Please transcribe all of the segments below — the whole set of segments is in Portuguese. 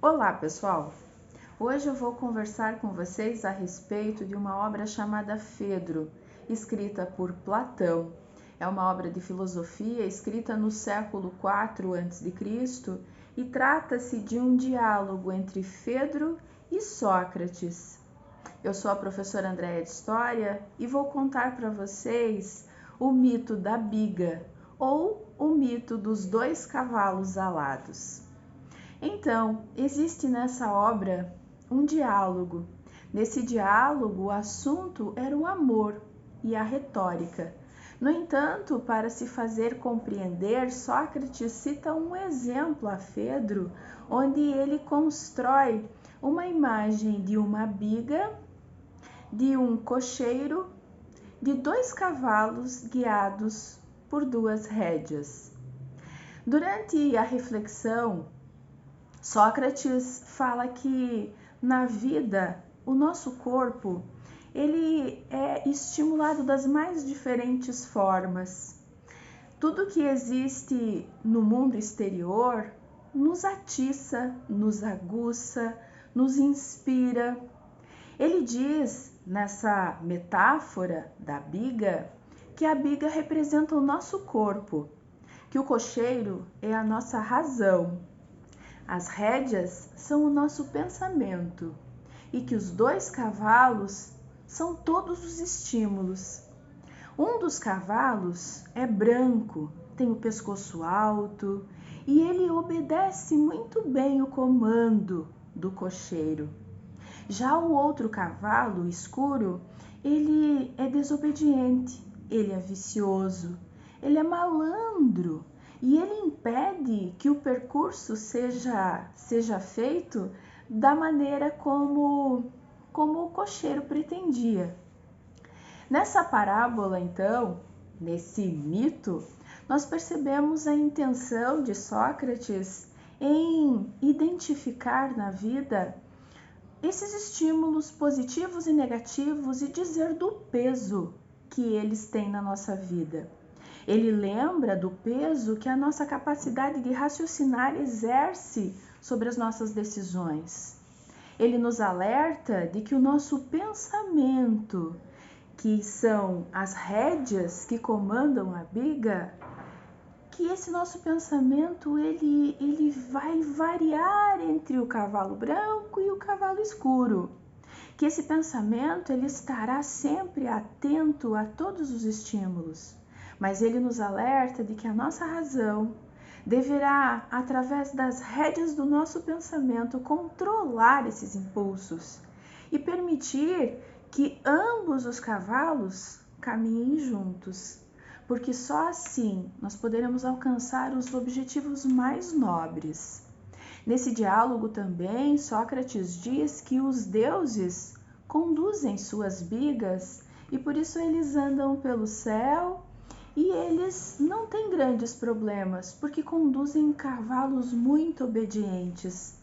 Olá, pessoal! Hoje eu vou conversar com vocês a respeito de uma obra chamada Fedro, escrita por Platão. É uma obra de filosofia escrita no século IV a.C. e trata-se de um diálogo entre Fedro e Sócrates. Eu sou a professora Andréia de História e vou contar para vocês o mito da biga, ou o mito dos dois cavalos alados. Então, existe nessa obra um diálogo. Nesse diálogo, o assunto era o amor e a retórica. No entanto, para se fazer compreender, Sócrates cita um exemplo a Fedro, onde ele constrói uma imagem de uma biga, de um cocheiro, de dois cavalos guiados por duas rédeas. Durante a reflexão, Sócrates fala que na vida o nosso corpo ele é estimulado das mais diferentes formas. Tudo que existe no mundo exterior nos atiça, nos aguça, nos inspira. Ele diz nessa metáfora da biga que a biga representa o nosso corpo, que o cocheiro é a nossa razão. As rédeas são o nosso pensamento e que os dois cavalos são todos os estímulos. Um dos cavalos é branco, tem o pescoço alto e ele obedece muito bem o comando do cocheiro. Já o outro cavalo, escuro, ele é desobediente, ele é vicioso, ele é malandro. E ele impede que o percurso seja feito da maneira como o cocheiro pretendia. Nessa parábola, então, nesse mito, nós percebemos a intenção de Sócrates em identificar na vida esses estímulos positivos e negativos e dizer do peso que eles têm na nossa vida. Ele lembra do peso que a nossa capacidade de raciocinar exerce sobre as nossas decisões. Ele nos alerta de que o nosso pensamento, que são as rédeas que comandam a biga, que esse nosso pensamento ele vai variar entre o cavalo branco e o cavalo escuro. Que esse pensamento ele estará sempre atento a todos os estímulos. Mas ele nos alerta de que a nossa razão deverá, através das rédeas do nosso pensamento, controlar esses impulsos e permitir que ambos os cavalos caminhem juntos, porque só assim nós poderemos alcançar os objetivos mais nobres. Nesse diálogo também, Sócrates diz que os deuses conduzem suas bigas e por isso eles andam pelo céu e eles não têm grandes problemas, porque conduzem cavalos muito obedientes.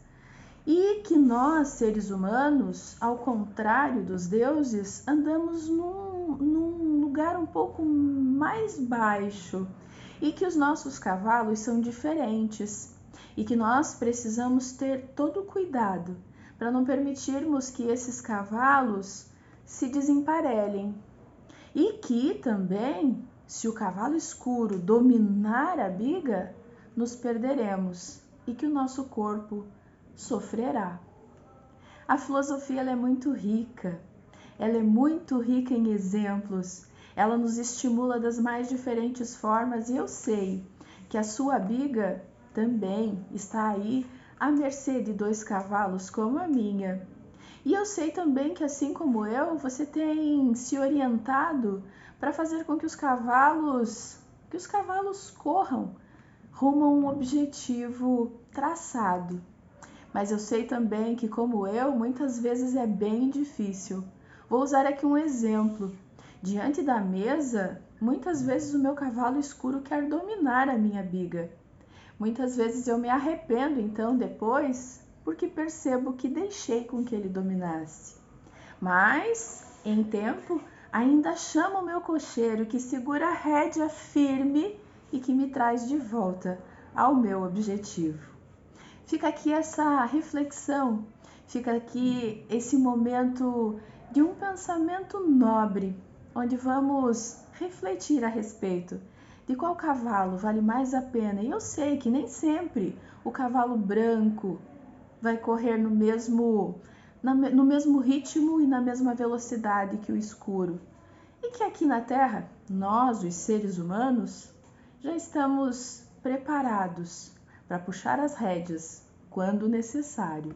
E que nós, seres humanos, ao contrário dos deuses, andamos num lugar um pouco mais baixo e que os nossos cavalos são diferentes e que nós precisamos ter todo o cuidado para não permitirmos que esses cavalos se desemparelhem. E que também, se o cavalo escuro dominar a biga, nos perderemos e que o nosso corpo sofrerá. A filosofia ela é muito rica em exemplos, ela nos estimula das mais diferentes formas e eu sei que a sua biga também está aí à mercê de dois cavalos como a minha. E eu sei também que assim como eu, você tem se orientado para fazer com que os cavalos corram rumo a um objetivo traçado. Mas eu sei também que, como eu, muitas vezes é bem difícil. Vou usar aqui um exemplo. Diante da mesa, muitas vezes o meu cavalo escuro quer dominar a minha biga. Muitas vezes eu me arrependo, então, depois, porque percebo que deixei com que ele dominasse. Mas, em tempo, ainda chamo o meu cocheiro que segura a rédea firme e que me traz de volta ao meu objetivo. Fica aqui essa reflexão, fica aqui esse momento de um pensamento nobre, onde vamos refletir a respeito de qual cavalo vale mais a pena. E eu sei que nem sempre o cavalo branco vai correr no mesmo ritmo e na mesma velocidade que o escuro. E que aqui na Terra, nós, os seres humanos, já estamos preparados para puxar as rédeas quando necessário.